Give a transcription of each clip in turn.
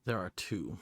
There are two.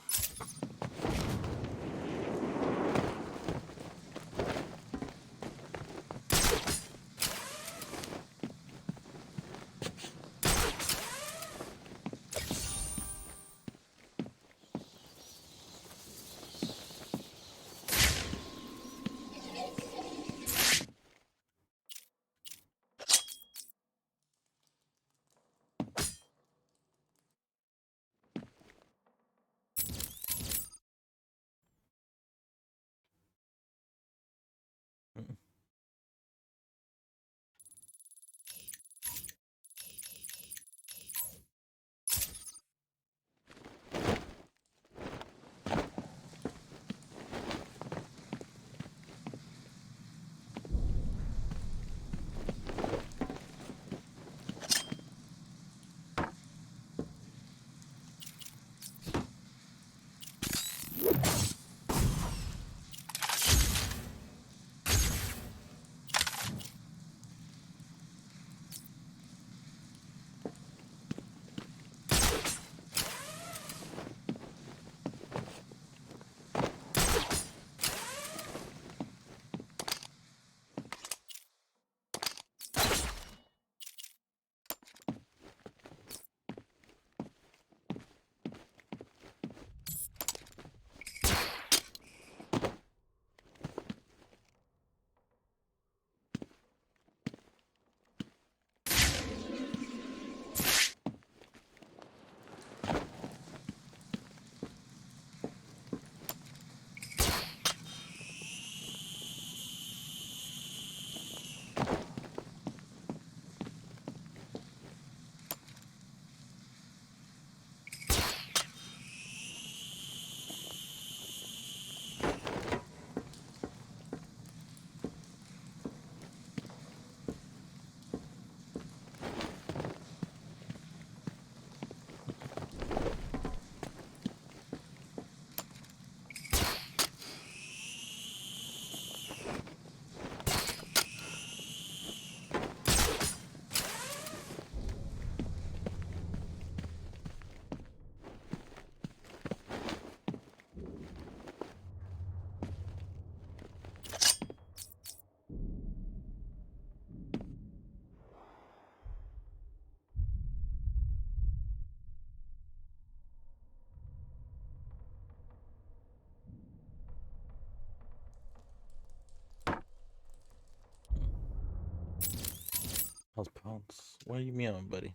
How's Pounce? What are you meowing, buddy?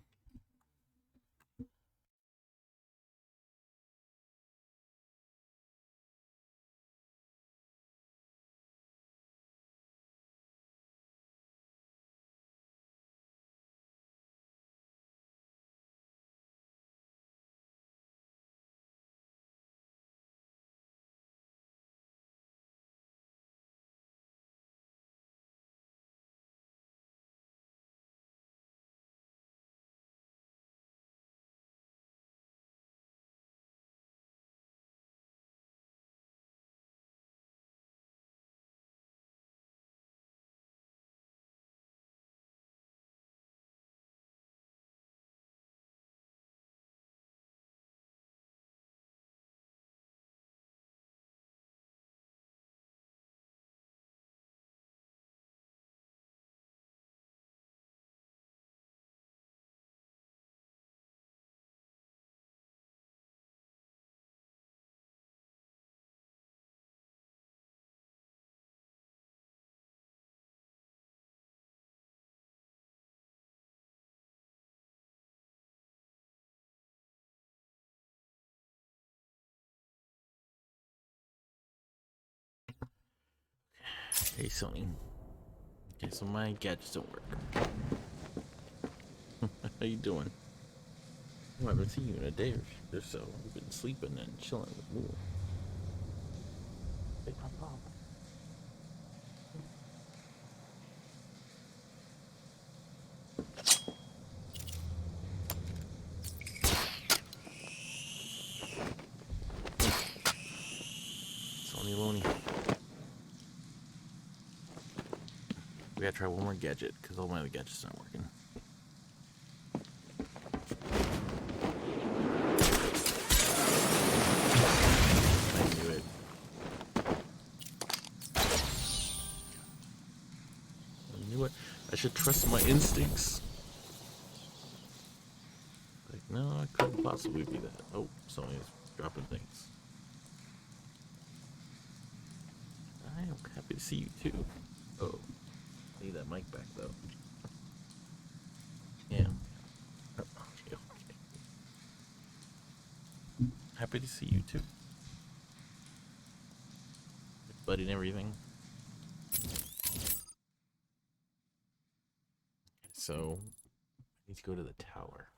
Hey, Sony. Okay, so my gadgets don't work. How you doing? I haven't seen you in a day or so. You've been sleeping and chilling with me. Hey, Pop. Sony Loney. We gotta try one more gadget, because all my other gadgets aren't working. I should trust my instincts. Like, no, I couldn't possibly be that. Oh, somebody's dropping things. I am happy to see you too. Oh, need that mic back though. Yeah. Okay, okay. Happy to see you too. Buddy and everything. So, I need to go to the tower.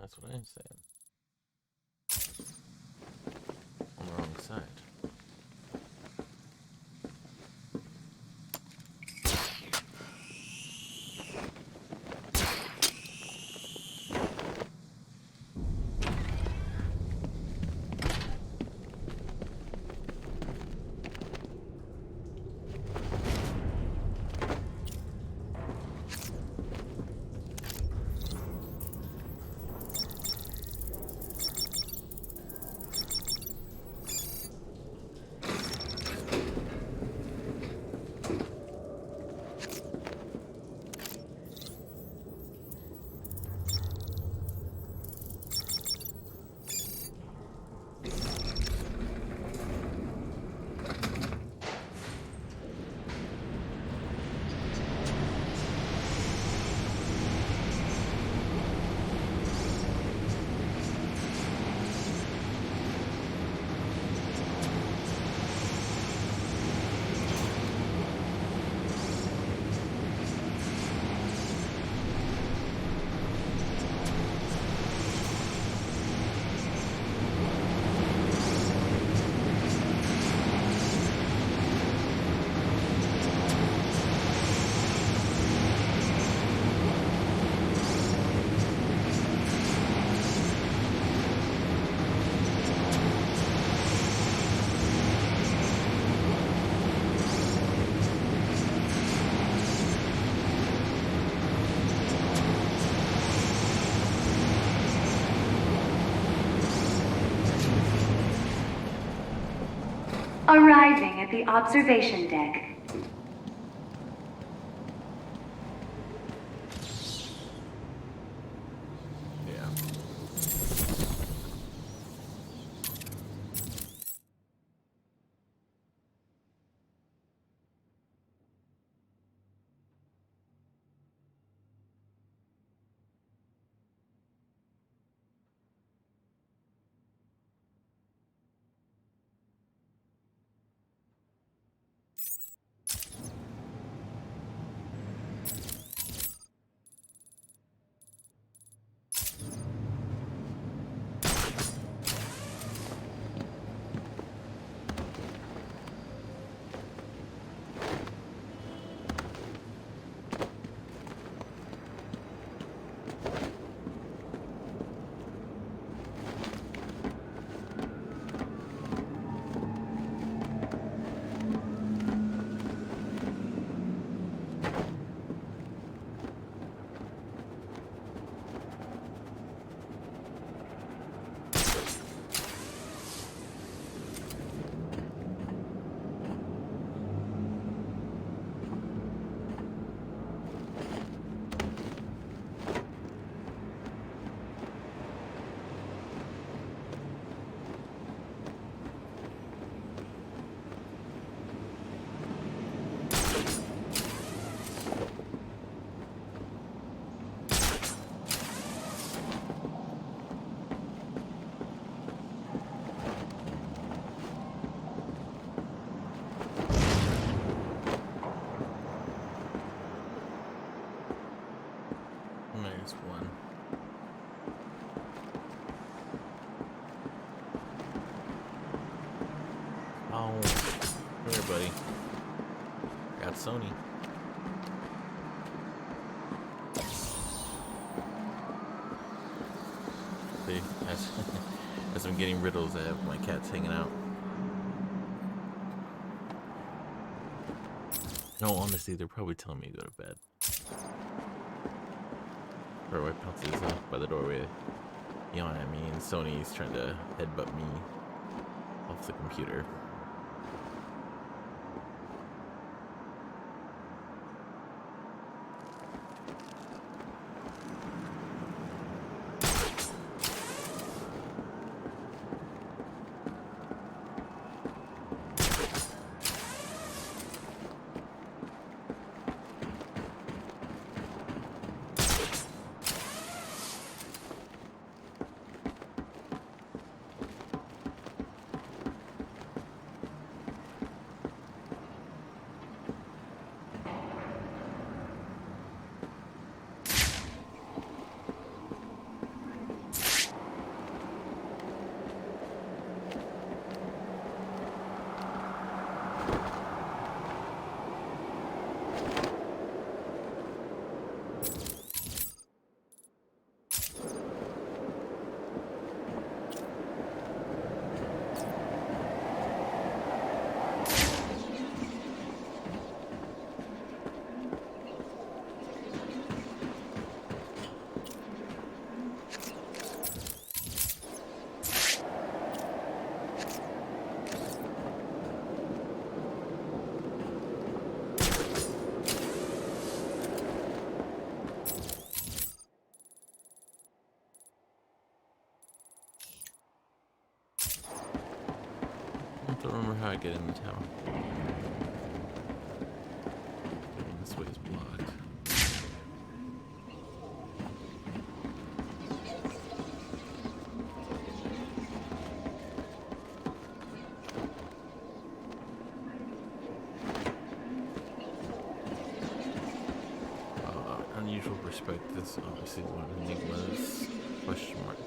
That's what I'm saying. On the wrong side. Arriving at the observation deck. Yeah. There's one. Oh, come here, buddy. Got Sony. See, as I'm getting riddles, I have my cats hanging out. No, honestly, they're probably telling me to go to bed. Or I pounces up by the doorway, yawning at me, and Sony's trying to headbutt me off the computer. I don't remember how I get in the tower. This way is blocked. Unusual perspectives, obviously one of Enigma's question marks.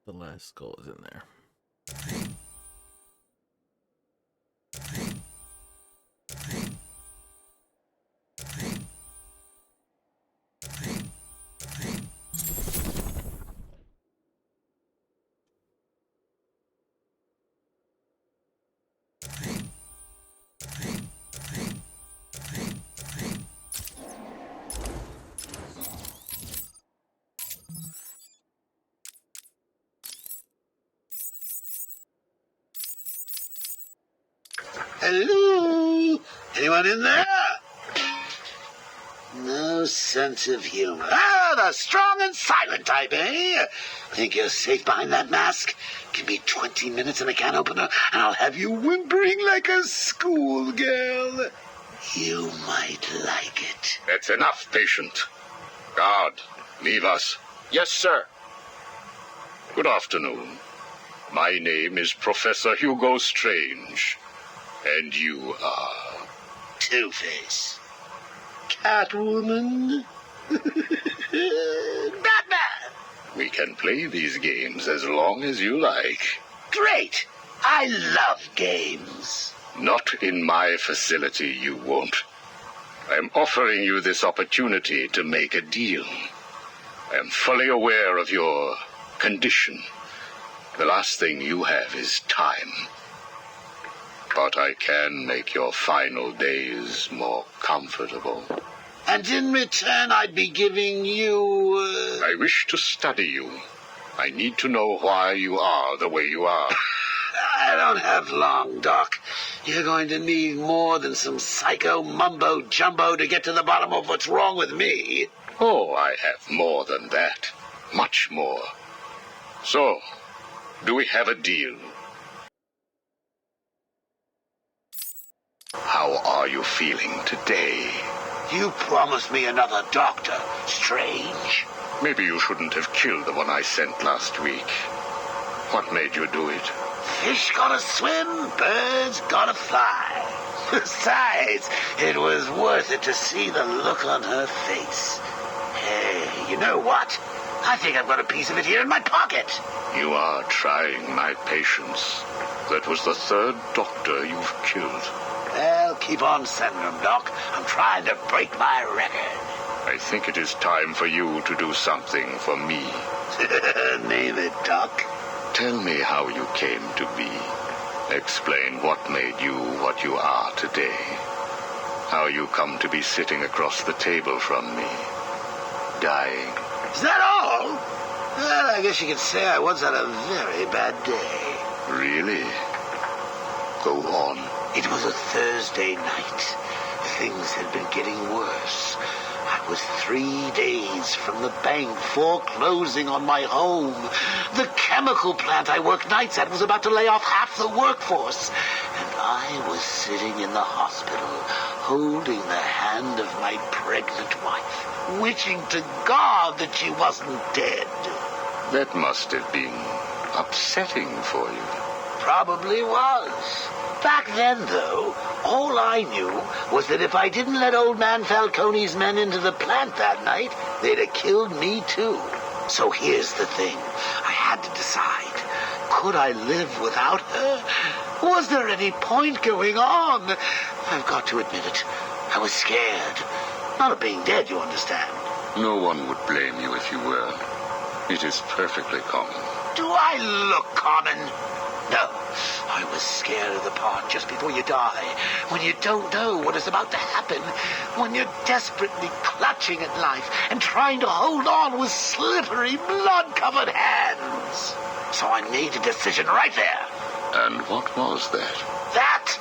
The last skull is in there. Hello? Anyone in there? No sense of humor. Ah, the strong and silent type, eh? Think you're safe behind that mask? Give me 20 minutes and a can opener, and I'll have you whimpering like a schoolgirl. You might like it. That's enough, patient. Guard, leave us. Yes, sir. Good afternoon. My name is Professor Hugo Strange. And you are... Two-Face. Catwoman. Batman. We can play these games as long as you like. Great. I love games. Not in my facility, you won't. I'm offering you this opportunity to make a deal. I am fully aware of your condition. The last thing you have is time. But I can make your final days more comfortable. And in return, I'd be giving you... I wish to study you. I need to know why you are the way you are. I don't have long, Doc. You're going to need more than some psycho mumbo-jumbo to get to the bottom of what's wrong with me. Oh, I have more than that. Much more. So, do we have a deal? How are you feeling today? You promised me another doctor, Strange. Maybe you shouldn't have killed the one I sent last week. What made you do it? Fish gotta swim, birds gotta fly. Besides, it was worth it to see the look on her face. Hey, you know what? I think I've got a piece of it here in my pocket. You are trying my patience. That was the third doctor you've killed. Well, keep on sending them, Doc. I'm trying to break my record. I think it is time for you to do something for me. Name it, Doc. Tell me how you came to be. Explain what made you what you are today. How you come to be sitting across the table from me, dying. Is that all? Well, I guess you could say I once had a very bad day. Really? Go on. It was a Thursday night. Things had been getting worse. I was 3 days from the bank foreclosing on my home. The chemical plant I worked nights at was about to lay off half the workforce. And I was sitting in the hospital, holding the hand of my pregnant wife, wishing to God that she wasn't dead. That must have been upsetting for you. Probably was. Back then, though, all I knew was that if I didn't let old man Falcone's men into the plant that night, they'd have killed me too. So here's the thing. I had to decide. Could I live without her? Was there any point going on? I've got to admit it. I was scared. Not of being dead, you understand. No one would blame you if you were. It is perfectly common. Do I look common? No. I was scared of the part just before you die, when you don't know what is about to happen, when you're desperately clutching at life and trying to hold on with slippery, blood-covered hands. So I made a decision right there. And what was that? That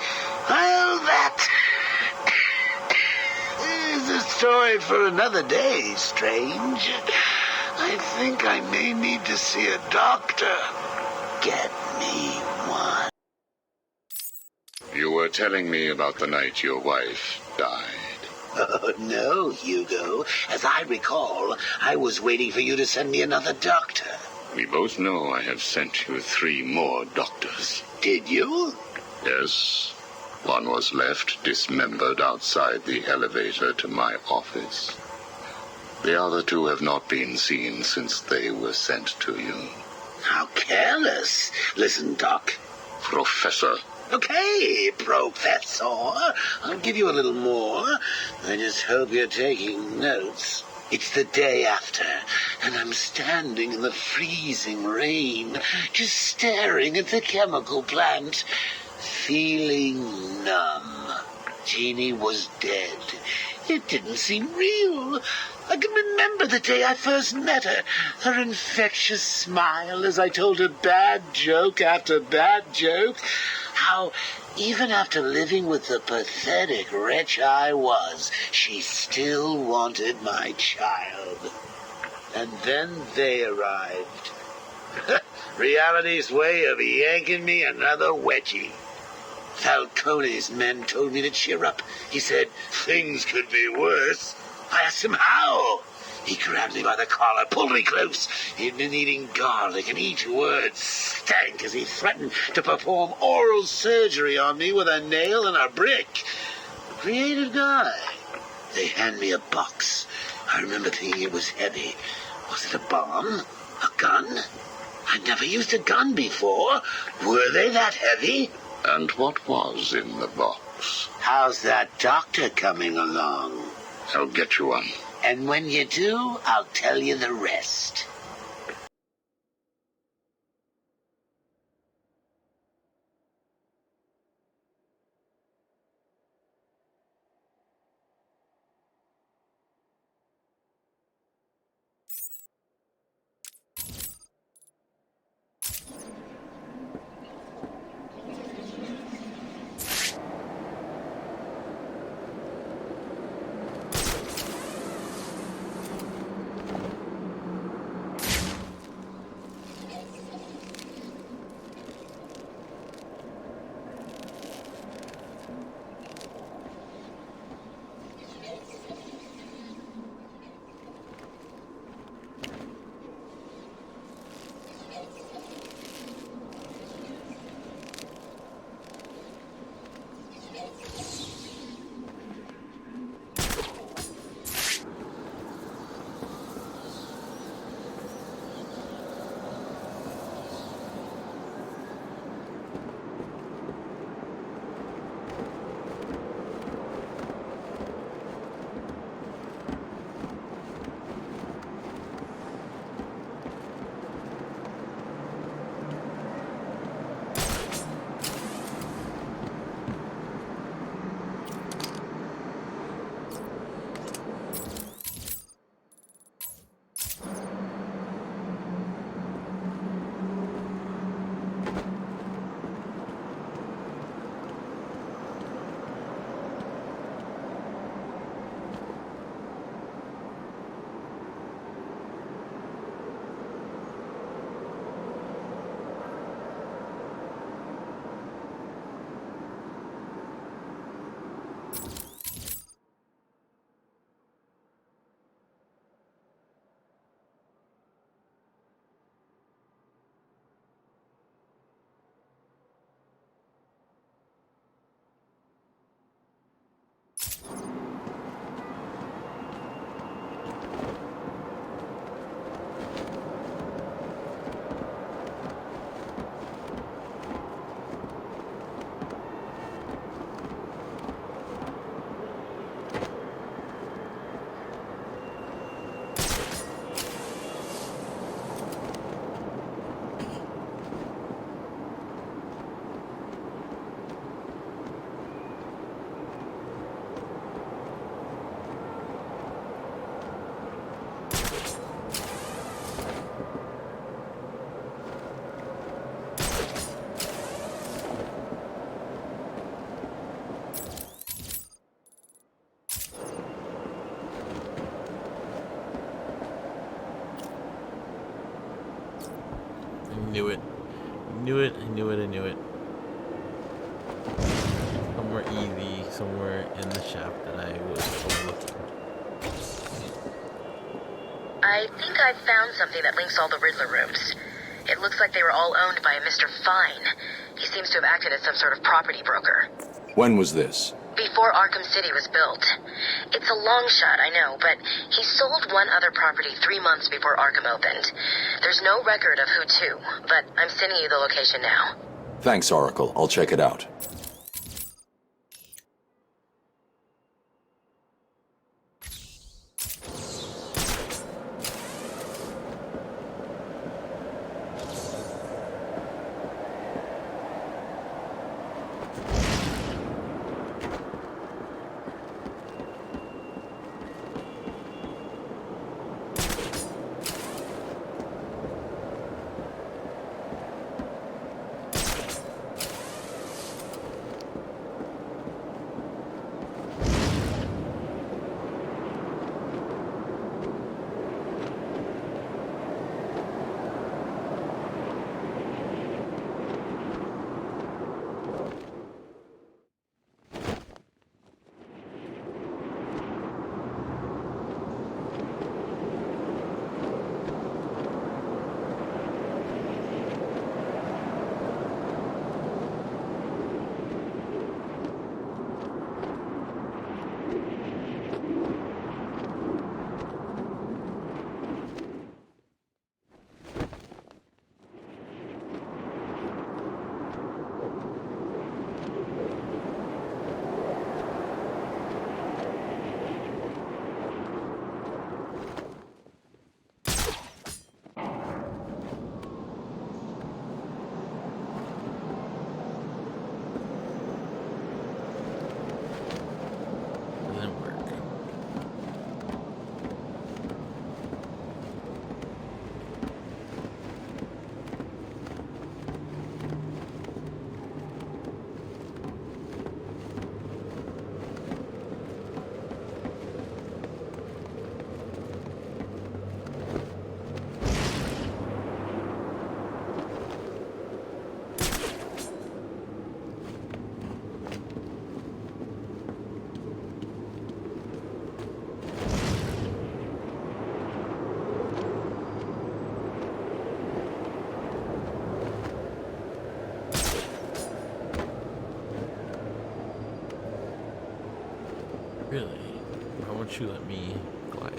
is a story for another day, Strange. I think I may need to see a doctor. Get me one. You were telling me about the night your wife died. Oh, no, Hugo. As I recall, I was waiting for you to send me another doctor. We both know I have sent you 3 more doctors. Did you? Yes. One was left dismembered outside the elevator to my office. The other 2 have not been seen since they were sent to you. How careless. Listen, Doc. Professor. Okay, Professor. I'll give you a little more. I just hope you're taking notes. It's the day after, and I'm standing in the freezing rain, just staring at the chemical plant, feeling numb. Jeannie was dead. It didn't seem real. I can remember the day I first met her. Her infectious smile as I told her bad joke after bad joke. How, even after living with the pathetic wretch I was, she still wanted my child. And then they arrived. Reality's way of yanking me another wedgie. Falcone's men told me to cheer up. He said things could be worse. I asked him how. He grabbed me by the collar, pulled me close. He'd been eating garlic, and each word stank as he threatened to perform oral surgery on me with a nail and a brick. Creative guy. They hand me a box. I remember thinking it was heavy. Was it a bomb? A gun? I'd never used a gun before. Were they that heavy? And what was in the box? How's that doctor coming along? I'll get you one. And when you do, I'll tell you the rest. Knew it. Knew it. I knew it. I knew it. Somewhere easy, somewhere in the shaft that I was overlooking. I think I've found something that links all the Riddler rooms. It looks like they were all owned by a Mr. Fine. He seems to have acted as some sort of property broker. When was this? Before Arkham City was built. It's a long shot, I know, but he sold one other property 3 months before Arkham opened. There's no record of who to, but I'm sending you the location now. Thanks, Oracle. I'll check it out. Doesn't work. Really? Why won't you let me glide?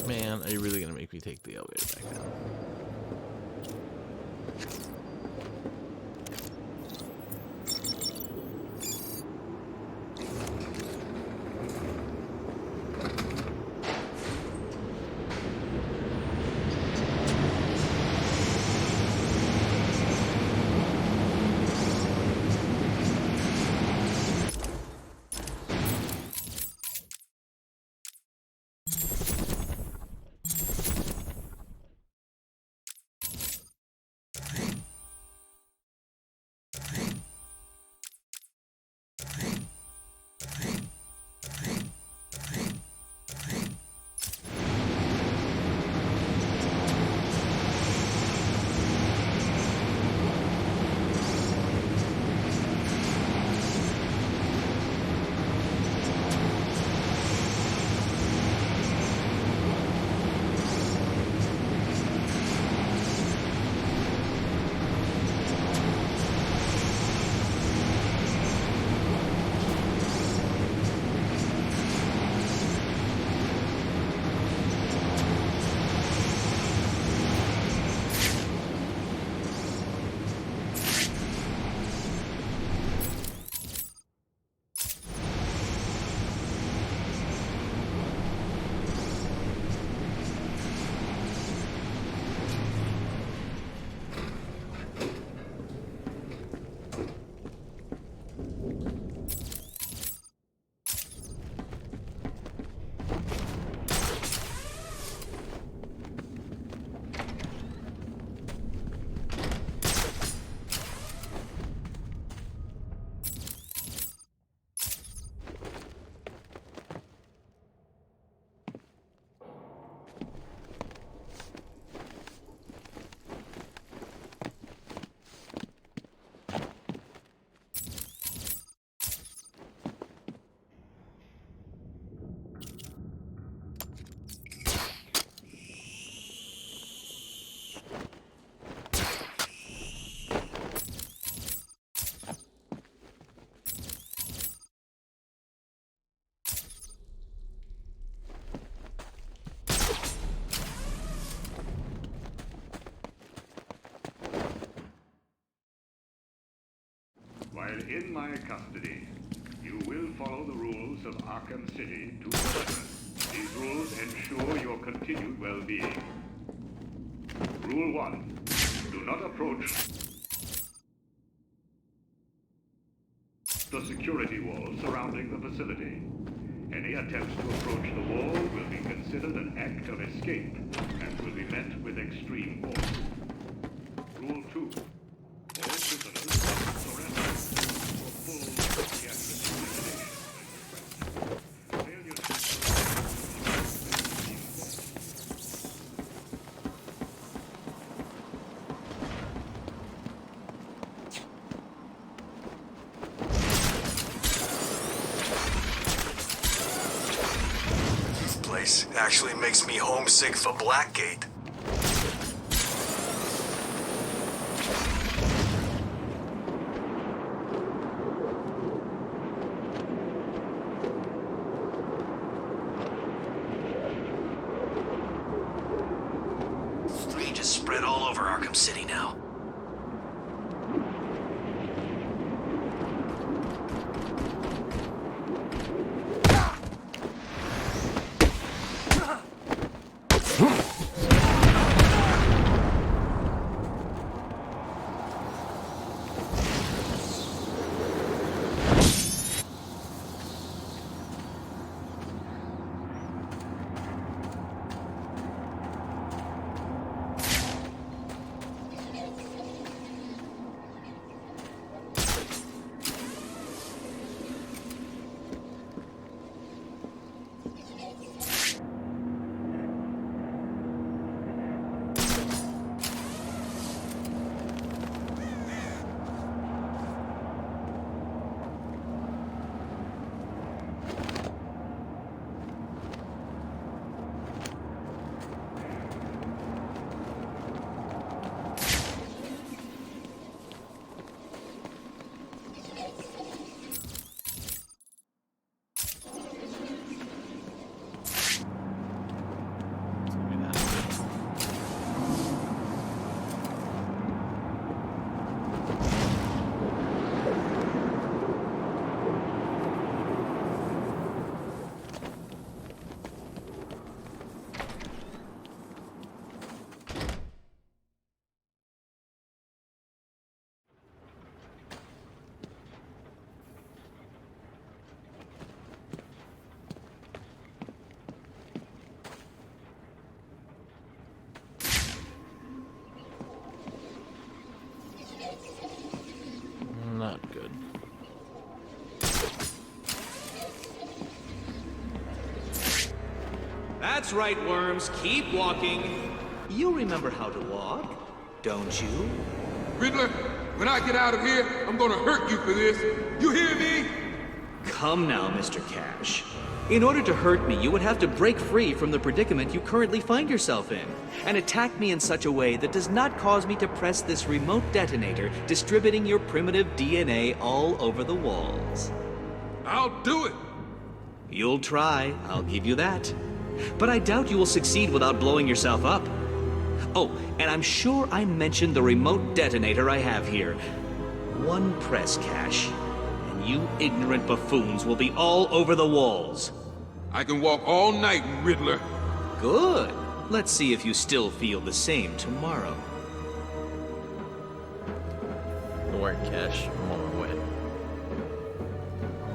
Man, are you really gonna make me take the elevator back down? While in my custody, you will follow the rules of Arkham City to the letter. These rules ensure your continued well-being. Rule 1. Do not approach the security wall surrounding the facility. Any attempts to approach the wall will be considered an act of escape and will be met with extreme force. Rule 2. All prisoners must surrender for full psychiatric examination. Failure to This place actually makes me homesick for Blackgate. Strange is spread all over Arkham City now. Not good. That's right, worms. Keep walking. You remember how to walk, don't you? Riddler, when I get out of here, I'm gonna hurt you for this. You hear me? Come now, Mr. Cash. In order to hurt me, you would have to break free from the predicament you currently find yourself in, and attack me in such a way that does not cause me to press this remote detonator, distributing your primitive DNA all over the walls. I'll do it. You'll try, I'll give you that. But I doubt you will succeed without blowing yourself up. Oh, and I'm sure I mentioned the remote detonator I have here. One press, Cash, and you ignorant buffoons will be all over the walls. I can walk all night, Riddler. Good. Let's see if you still feel the same tomorrow. Don't worry, Cash. I'm on my way.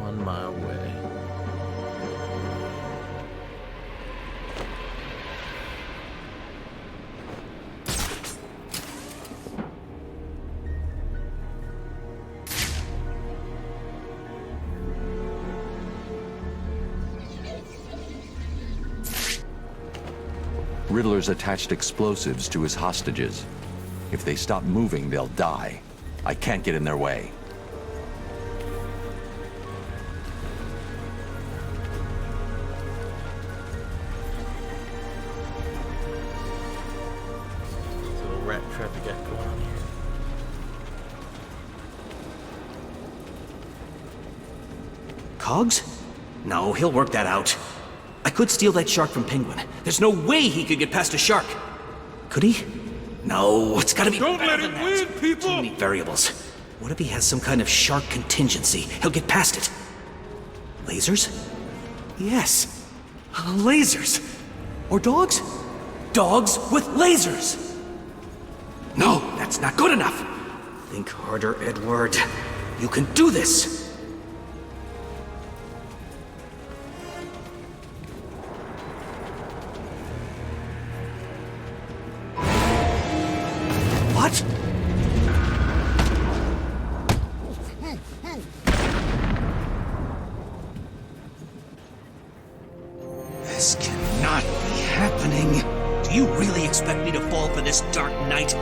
On my way. Riddler's attached explosives to his hostages. If they stop moving, they'll die. I can't get in their way. This little rat trap we got going on here. Cogs? No, he'll work that out. I could steal that shark from Penguin. There's no way he could get past a shark. Could he? No, it's gotta be Don't better let than him that. win, people! Too many variables. What if he has some kind of shark contingency? He'll get past it. Lasers? Yes. Lasers. Or dogs? Dogs with lasers. No, that's not good enough. Think harder, Edward. You can do this. What? This cannot be happening. Do you really expect me to fall for this dark night?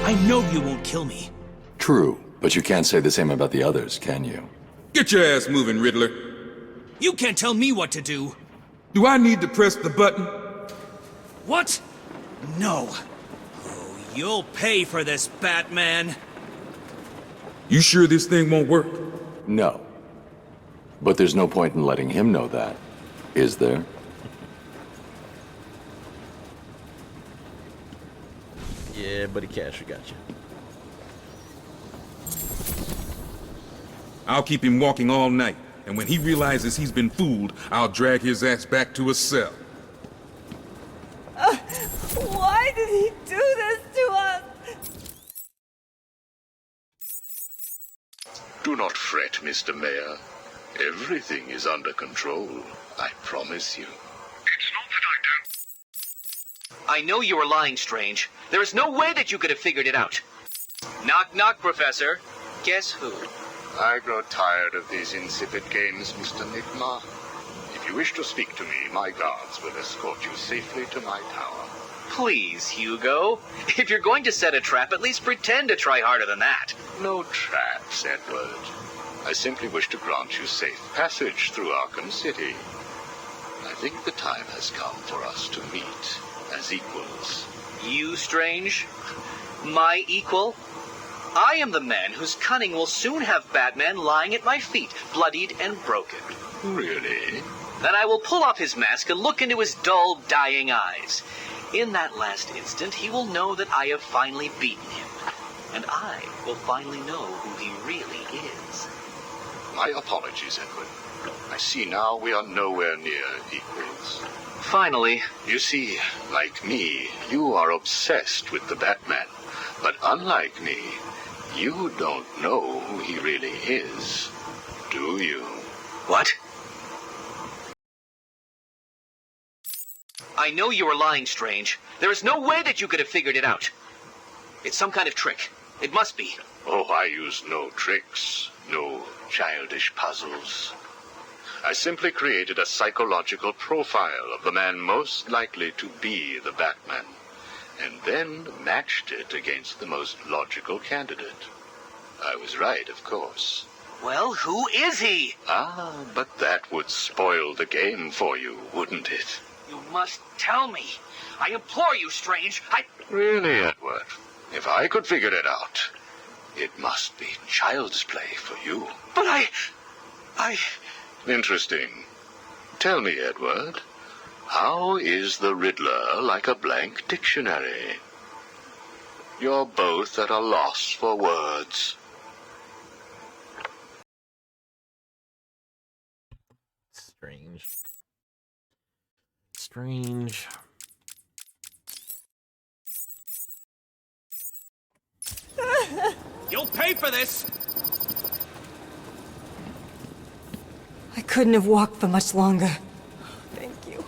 I know you won't kill me. True, but you can't say the same about the others, can you? Get your ass moving, Riddler. You can't tell me what to do. Do I need to press the button? What? No. Oh, you'll pay for this, Batman. You sure this thing won't work? No. But there's no point in letting him know that, is there? Yeah, buddy Cash, we got you. I'll keep him walking all night, and when he realizes he's been fooled, I'll drag his ass back to a cell. Why did he do this to us? Do not fret, Mr. Mayor. Everything is under control, I promise you. It's not that I don't... I know you were lying, Strange. There is no way that you could have figured it out. Knock, knock, Professor. Guess who? I grow tired of these insipid games, Mr. Nigma. If you wish to speak to me, my guards will escort you safely to my tower. Please, Hugo. If you're going to set a trap, at least pretend to try harder than that. No traps, Edward. I simply wish to grant you safe passage through Arkham City. I think the time has come for us to meet as equals. You, Strange? My equal? I am the man whose cunning will soon have Batman lying at my feet, bloodied and broken. Really? Then I will pull off his mask and look into his dull, dying eyes. In that last instant, he will know that I have finally beaten him. And I will finally know who he really is. My apologies, Edward. I see now we are nowhere near equals. Finally. You see, like me, you are obsessed with the Batman. But unlike me, you don't know who he really is, do you? What? I know you were lying, Strange. There is no way that you could have figured it out. It's some kind of trick. It must be. Oh, I use no tricks, no childish puzzles. I simply created a psychological profile of the man most likely to be the Batman, and then matched it against the most logical candidate. I was right, of course. Well, who is he? Ah, but that would spoil the game for you, wouldn't it? You must tell me. I implore you, Strange. Really, Edward? If I could figure it out, it must be child's play for you. But I... Interesting. Tell me, Edward, how is the Riddler like a blank dictionary? You're both at a loss for words. Strange. Strange. You'll pay for this! I couldn't have walked for much longer. Thank you.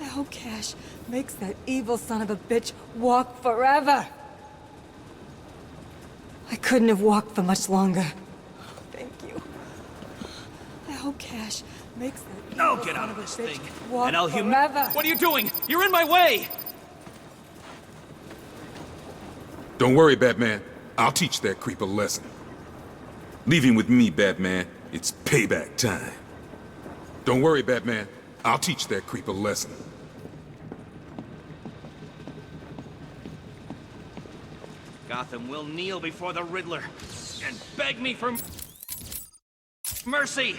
I hope Cash makes that evil son of a bitch walk forever. I couldn't have walked for much longer. Thank you. I hope Cash makes that No, evil get son out of a this bitch thing. walk And I'll forever. What are you doing? You're in my way! Don't worry, Batman. I'll teach that creep a lesson. Leave him with me, Batman. It's payback time. Don't worry, Batman. I'll teach that creep a lesson. Gotham will kneel before the Riddler and beg me for mercy!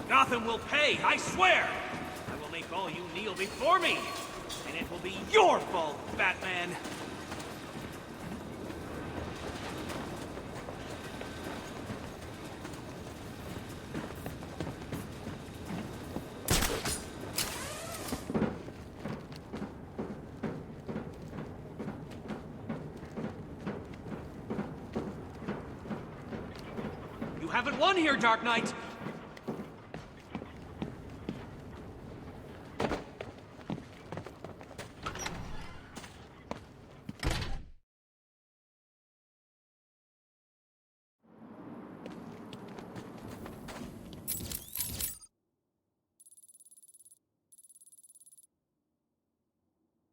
Gotham will pay, I swear! I will make all you kneel before me! And it will be your fault, Batman! You haven't won here, Dark Knight!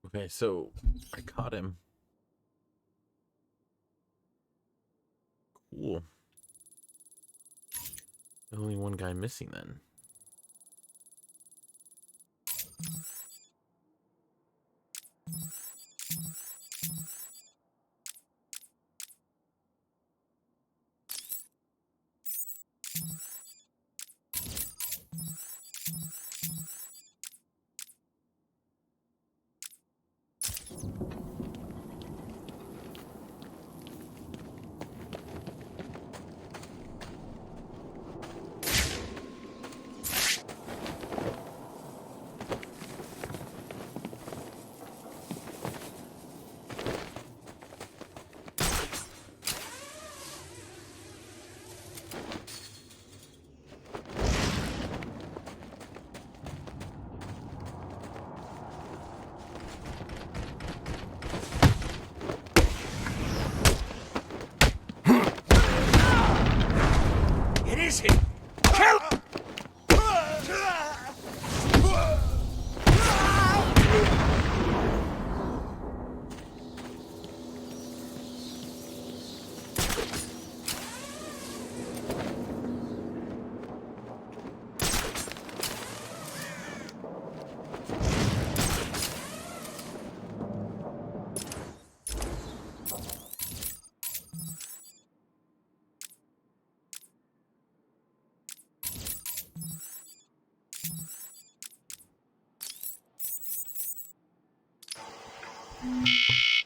Okay, so I caught him. Cool. Only one guy missing then. It is him! Kill!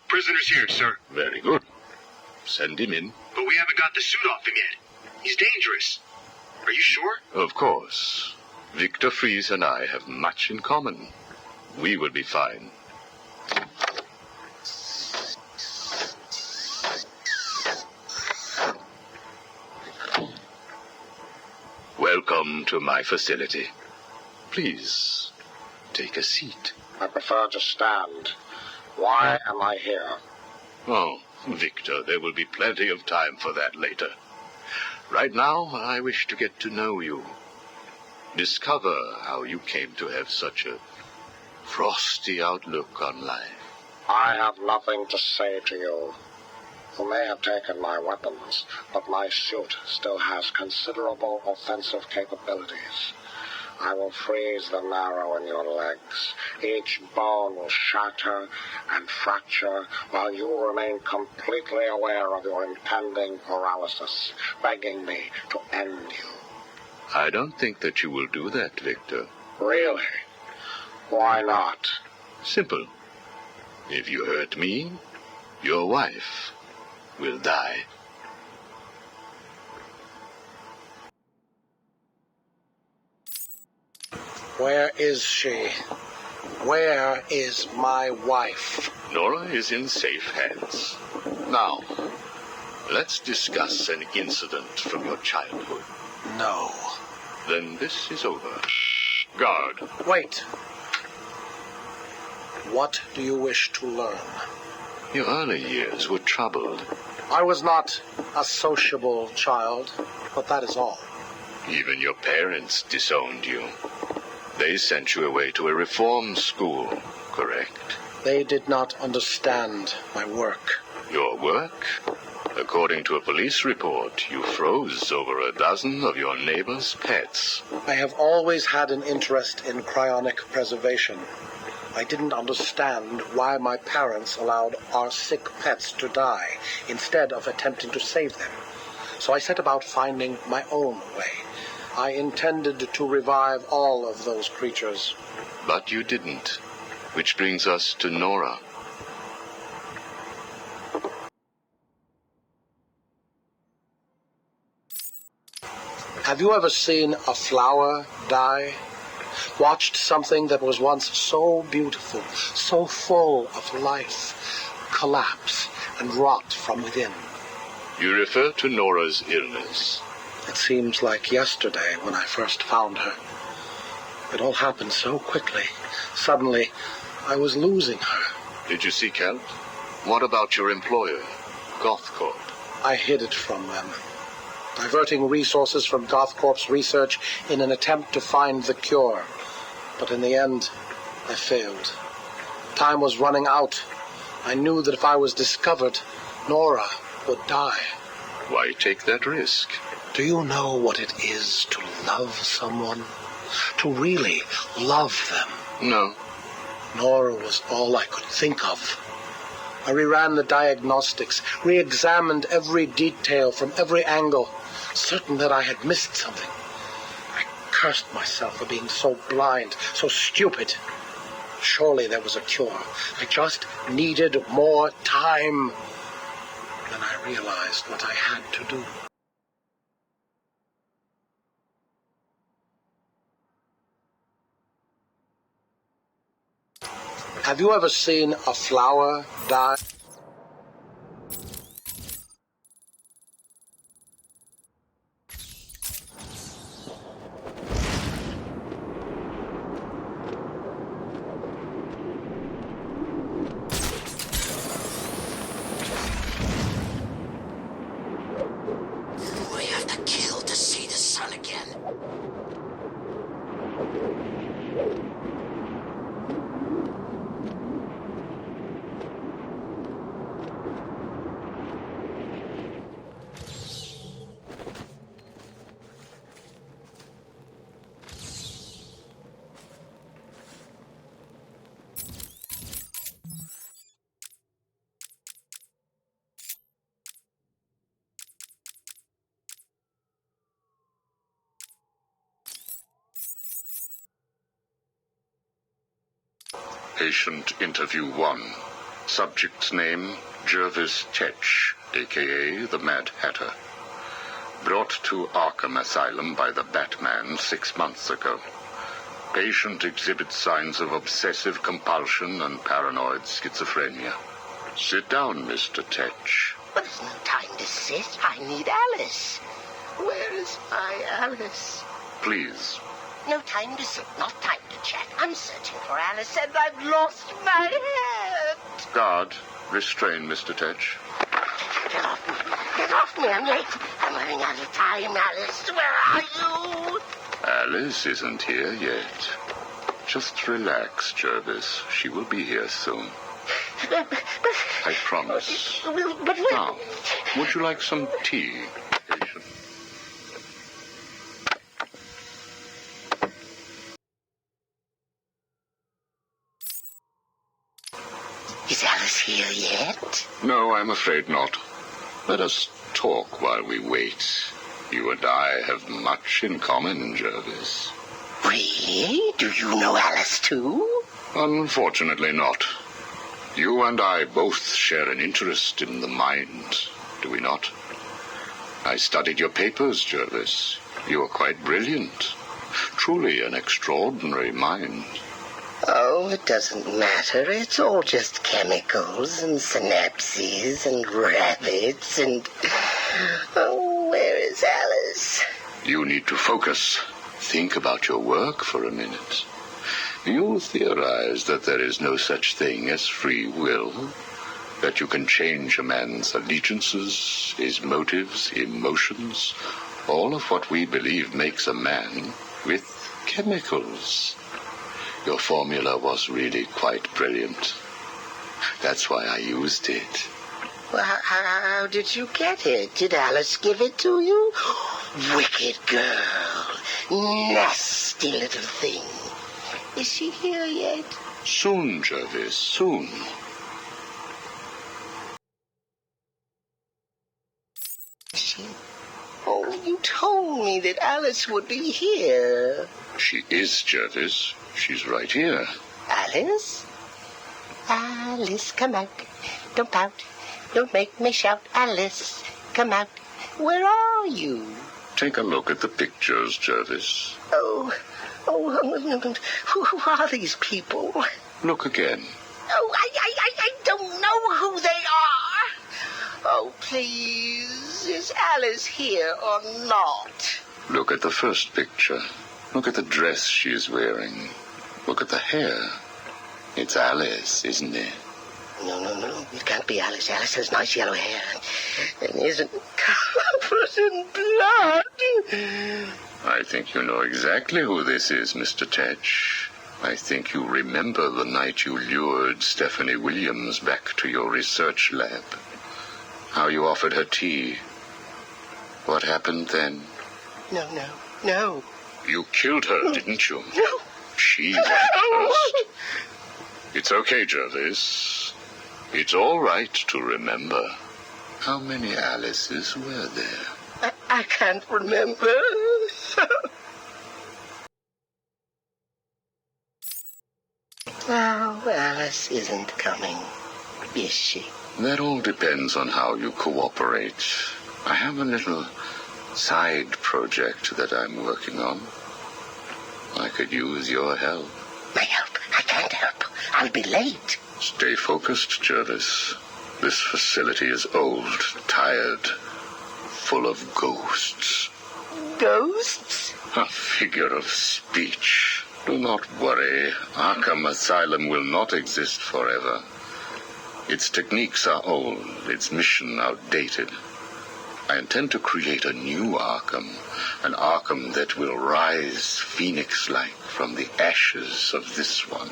Prisoner's here, sir. Very good. Send him in. But we haven't got the suit off him yet. He's dangerous. Are you sure? Of course. Victor Fries and I have much in common. We will be fine. Welcome to my facility. Please, take a seat. I prefer to stand. Why am I here? Oh, Victor, there will be plenty of time for that later. Right now, I wish to get to know you. Discover how you came to have such a frosty outlook on life. I have nothing to say to you. You may have taken my weapons, but my suit still has considerable offensive capabilities. I will freeze the marrow in your legs. Each bone will shatter and fracture while you remain completely aware of your impending paralysis, begging me to end you. I don't think that you will do that, Victor. Really? Why not? Simple. If you hurt me, your wife will die. Where is she? Where is my wife? Nora is in safe hands. Now, let's discuss an incident from your childhood. No. Then this is over. Guard. Wait. What do you wish to learn? Your early years were troubled. I was not a sociable child, but that is all. Even your parents disowned you. They sent you away to a reform school, correct? They did not understand my work. Your work? According to a police report, you froze over a dozen of your neighbor's pets. I have always had an interest in cryonic preservation. I didn't understand why my parents allowed our sick pets to die instead of attempting to save them. So I set about finding my own way. I intended to revive all of those creatures. But you didn't. Which brings us to Nora. Have you ever seen a flower die? Watched something that was once so beautiful, so full of life, collapse and rot from within? You refer to Nora's illness. It seems like yesterday when I first found her. It all happened so quickly. Suddenly, I was losing her. Did you seek help? What about your employer, GothCorp? I hid it from them, diverting resources from GothCorp's research in an attempt to find the cure. But in the end, I failed. Time was running out. I knew that if I was discovered, Nora would die. Why take that risk? Do you know what it is to love someone? To really love them? No. Nora was all I could think of. I reran the diagnostics, re-examined every detail from every angle, certain that I had missed something. I cursed myself for being so blind, so stupid. Surely there was a cure. I just needed more time. Then I realized what I had to do. Have you ever seen a flower die? We have to kill to see the sun again. Patient interview 1. Subject's name, Jervis Tetch, a.k.a. the Mad Hatter. Brought to Arkham Asylum by the Batman 6 months ago. Patient exhibits signs of obsessive compulsion and paranoid schizophrenia. Sit down, Mr. Tetch. But there's no time to sit. I need Alice. Where is my Alice? Please. No time to sit, not time to chat. I'm searching for Alice and I've lost my head. Guard, restrain Mr. Tetch. Get off me. Get off me. I'm late. I'm running out of time, Alice. Where are you? Alice isn't here yet. Just relax, Jervis. She will be here soon. I promise. But Now, would you like some tea, patient? is Alice here yet? No, I'm afraid not. Let us talk while we wait. You and I have much in common, Jervis. Really? Do you know Alice too? Unfortunately not. You and I both share an interest in the mind, do we not? I studied your papers, Jervis. You are quite brilliant. Truly an extraordinary mind. Oh, it doesn't matter. It's all just chemicals and synapses and rabbits and... Oh, where is Alice? You need to focus. Think about your work for a minute. You theorize that there is no such thing as free will, that you can change a man's allegiances, his motives, emotions, all of what we believe makes a man with chemicals. Your formula was really quite brilliant. That's why I used it. Well, how did you get it? Did Alice give it to you? Wicked girl. Nasty little thing. Is she here yet? Soon, Jervis, soon. Is she? Oh, you told me that Alice would be here. She is, Jervis. She's right here. Alice? Alice, come out. Don't pout. Don't make me shout. Alice, come out. Where are you? Take a look at the pictures, Jervis. Oh, who are these people? Look again. Oh, I don't know who they are. Oh, please, is Alice here or not? Look at the first picture. Look at the dress she's wearing. Look at the hair. It's Alice, isn't it? No, it can't be Alice. Alice has nice yellow hair and isn't covered in blood. I think you know exactly who this is, Mr. Tetch. I think you remember the night you lured Stephanie Williams back to your research lab. How you offered her tea. What happened then? No. You killed her, didn't you? No. She went first. It's okay, Jervis. It's all right to remember. How many Alices were there? I can't remember. Oh, Alice isn't coming, is she? That all depends on how you cooperate. I have a little side project that I'm working on. I could use your help. My help? I can't help. I'll be late. Stay focused, Jervis. This facility is old, tired, full of ghosts. Ghosts? A figure of speech. Do not worry. Arkham Asylum will not exist forever. Its techniques are old, its mission outdated. I intend to create a new Arkham, an Arkham that will rise phoenix-like from the ashes of this one.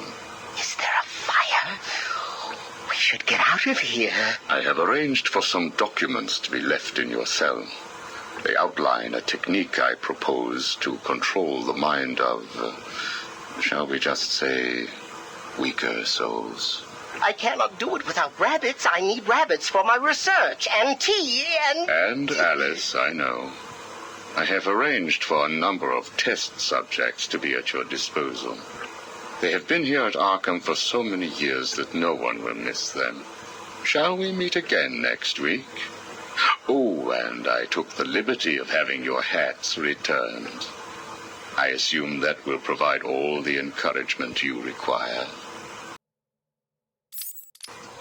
Is there a fire? We should get out of here. I have arranged for some documents to be left in your cell. They outline a technique I propose to control the mind of, shall we just say, weaker souls. I cannot do it without rabbits. I need rabbits for my research, and tea, and... And Alice, I know. I have arranged for a number of test subjects to be at your disposal. They have been here at Arkham for so many years that no one will miss them. Shall we meet again next week? Oh, and I took the liberty of having your hats returned. I assume that will provide all the encouragement you require.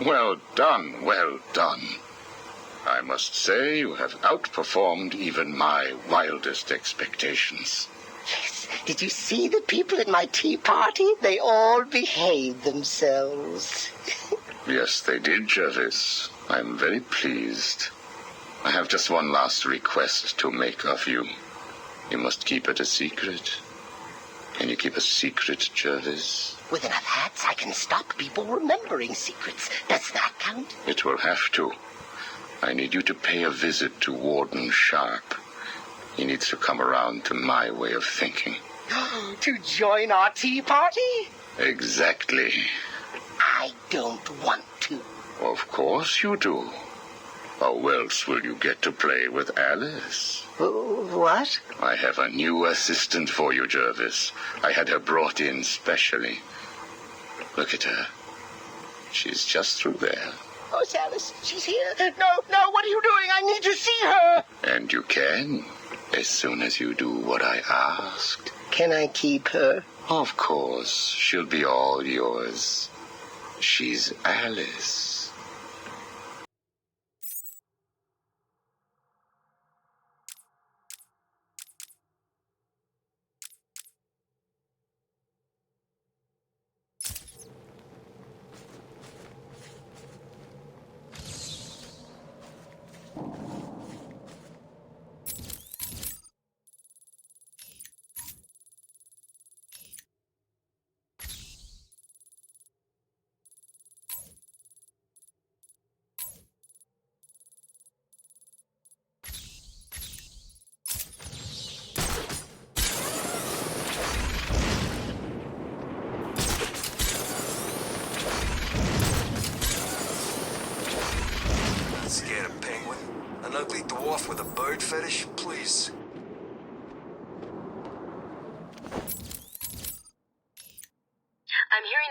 Well done, well done. I must say you have outperformed even my wildest expectations. Yes, did you see the people at my tea party? They all behaved themselves. Yes, they did, Jervis. I'm very pleased. I have just one last request to make of you. You must keep it a secret. Can you keep a secret, Jervis? With enough hats, I can stop people remembering secrets. Does that count? It will have to. I need you to pay a visit to Warden Sharp. He needs to come around to my way of thinking. To join our tea party? Exactly. I don't want to. Of course you do. How else will you get to play with Alice? What? I have a new assistant for you, Jervis. I had her brought in specially. Look at her. She's just through there. Oh, it's Alice. She's here. No, what are you doing? I need to see her. And you can, as soon as you do what I asked. Can I keep her? Of course. She'll be all yours. She's Alice.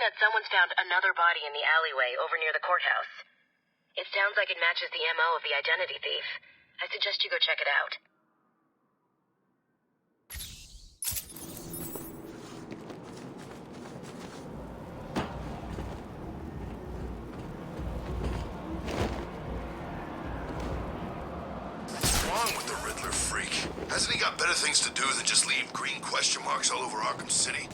said someone's found another body in the alleyway over near the courthouse. It sounds like it matches the MO of the identity thief. I suggest you go check it out. What's wrong with the Riddler freak? Hasn't he got better things to do than just leave green question marks all over Arkham City?